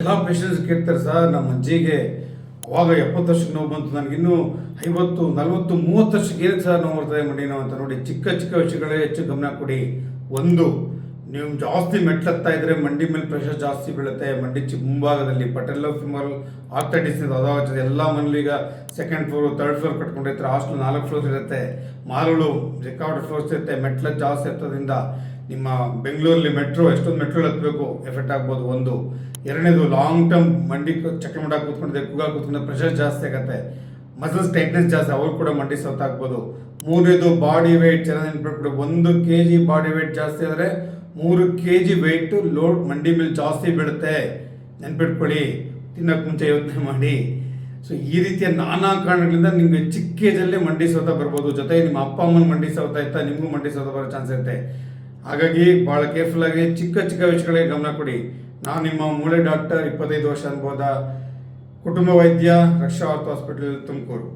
ಎಲ್ಲ ಪೇಷಂಟ್ಸ್ ಕೇಳ್ತಾರೆ, ಸರ್ ನಮ್ಮ ಅಜ್ಜಿಗೆ ಅವಾಗ 70 ವರ್ಷಕ್ಕೆ ನೋವು ಬಂತು, ನನಗಿನ್ನೂ 50, 40, 30 ವರ್ಷಕ್ಕೆ ಏನಕ್ಕೆ ಸರ್ ನೋವು ಬರ್ತದೆ ಮಂಡಿ ನೋವು ಅಂತ. ನೋಡಿ, ಚಿಕ್ಕ ಚಿಕ್ಕ ವಿಷಯಗಳೇ ಹೆಚ್ಚು ಗಮನ ಕೊಡಿ. ಒಂದು, ನೀವು ಜಾಸ್ತಿ ಮೆಟ್ಲತ್ತಾ ಇದ್ರೆ ಮಂಡಿ ಮೇಲೆ ಪ್ರೆಷರ್ ಜಾಸ್ತಿ ಬೀಳುತ್ತೆ. ಮಂಡಿ ಮುಂಭಾಗದಲ್ಲಿ ಪಟೆಲ್ಲೋ ಫಿಮರಲ್ ಆರ್ಥೈಟಿಸ್ ಅದಾಗ್ತದೆ. ಎಲ್ಲ ಮನೇಲಿ ಈಗ 2nd ಫ್ಲೋರ್ 3rd ಫ್ಲೋರ್ ಕಟ್ಕೊಂಡಿರ್ತಾರೆ. ಹಾಸ್ಟೆಲ್ 4 ಫ್ಲೋರ್ ಇರುತ್ತೆ, ಮಾಲ್ಗಳು ರೆಕಾರ್ಡ್ ಫ್ಲೋರ್ಸ್ ಇರುತ್ತೆ. ಮೆಟ್ಲ ಜಾಸ್ತಿ ಇರ್ತದ್ರಿಂದ ನಿಮ್ಮ ಬೆಂಗಳೂರಲ್ಲಿ ಮೆಟ್ರೋ ಎಷ್ಟೊಂದು ಮೆಟ್ರೋ ಹತ್ತಬೇಕು, ಎಫೆಕ್ಟ್ ಆಗ್ಬೋದು. ಒಂದು. ಎರಡನೇದು, ಲಾಂಗ್ ಟರ್ಮ್ ಮಂಡಿ ಚಕ್ರ ಮಾಡಕ್ಕೆ ಕೂತ್ಕೊಂಡಿದ್ದೆ, ಕೂಗಾಗ ಕೂತ್ಕೊಂಡ್ರೆ ಪ್ರೆಷರ್ ಜಾಸ್ತಿ ಆಗುತ್ತೆ, ಮಸಲ್ಸ್ ಟೈಟ್ನೆಸ್ ಜಾಸ್ತಿ, ಅವ್ರು ಕೂಡ ಮಂಡಿ ಸೌತಾಗ್ಬೋದು. ಮೂರನೇದು, ಬಾಡಿ ವೆಯ್ಟ್. ಚೆನ್ನಾಗಿ ನೆನ್ಪಿಟ್ಬಿಟ್ಟು, 1 kg ಬಾಡಿ ವೆಯ್ಟ್ ಜಾಸ್ತಿ ಆದರೆ 3 kg ವೆಯ್ಟ್ ಲೋಡ್ ಮಂಡಿ ಮೇಲೆ ಜಾಸ್ತಿ ಬೀಳುತ್ತೆ. ನೆನ್ಪಿಟ್ಕೊಳ್ಳಿ, ತಿನ್ನೋಕ್ಕೆ ಮುಂಚೆ ಯೋಚನೆ ಮಾಡಿ. ಸೊ ಈ ರೀತಿಯ ನಾನಾ ಕಾರಣಗಳಿಂದ ನಿಮಗೆ ಚಿಕ್ಕ ಏಜಲ್ಲೇ ಮಂಡಿ ಸೌತ ಬರ್ಬೋದು. ಜೊತೆಗೆ ನಿಮ್ಮ ಅಪ್ಪ ಅಮ್ಮನ ಮಂಡಿ ಸೌತ ಇತ್ತಾ ನಿಮಗೂ ಮಂಡಿ ಸೌತ ಬರೋ ಚಾನ್ಸ್ ಇರುತ್ತೆ. ಹಾಗಾಗಿ ಭಾಳ ಕೇರ್ಫುಲ್ಲಾಗಿ ಚಿಕ್ಕ ಚಿಕ್ಕ ವಿಷಯಗಳಿಗೆ ಗಮನ ಕೊಡಿ. ನಾನು ನಿಮ್ಮ ಮೂಳೆ ಡಾಕ್ಟರ್, 25 ವರ್ಷ ಅನ್ಬೋದ ಕುಟುಂಬ ವೈದ್ಯ, ರಕ್ಷಾ ಆರ್ತ್ ಹಾಸ್ಪಿಟಲ್, ತುಮಕೂರು.